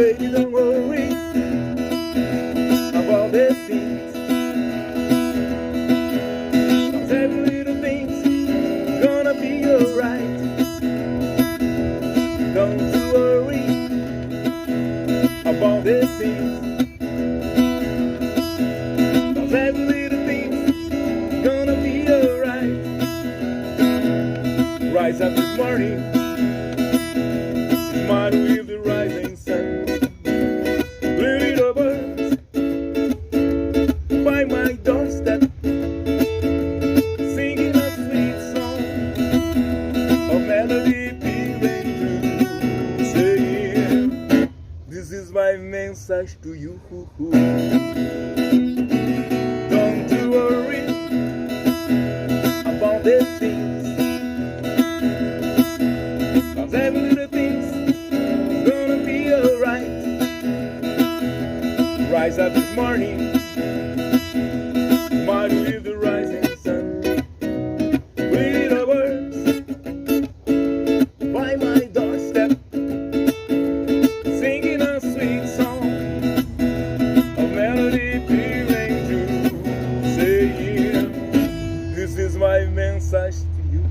Baby, don't worry about the things, 'cause every little thing's gonna be alright. Don't you worry about the things, 'cause every little thing's gonna be alright. Rise up this morning, smile with the rising sun. Little birds by my doorstep, singing a sweet song, a melody pealing through, saying, this is my message to you. Don't you worry about the things, 'cause every little thing's gonna be alright. Rise up this morning, smile with the rising sun. Little birds by my doorstep, singing a sweet song, a melody pealing through, saying, this is my message to you.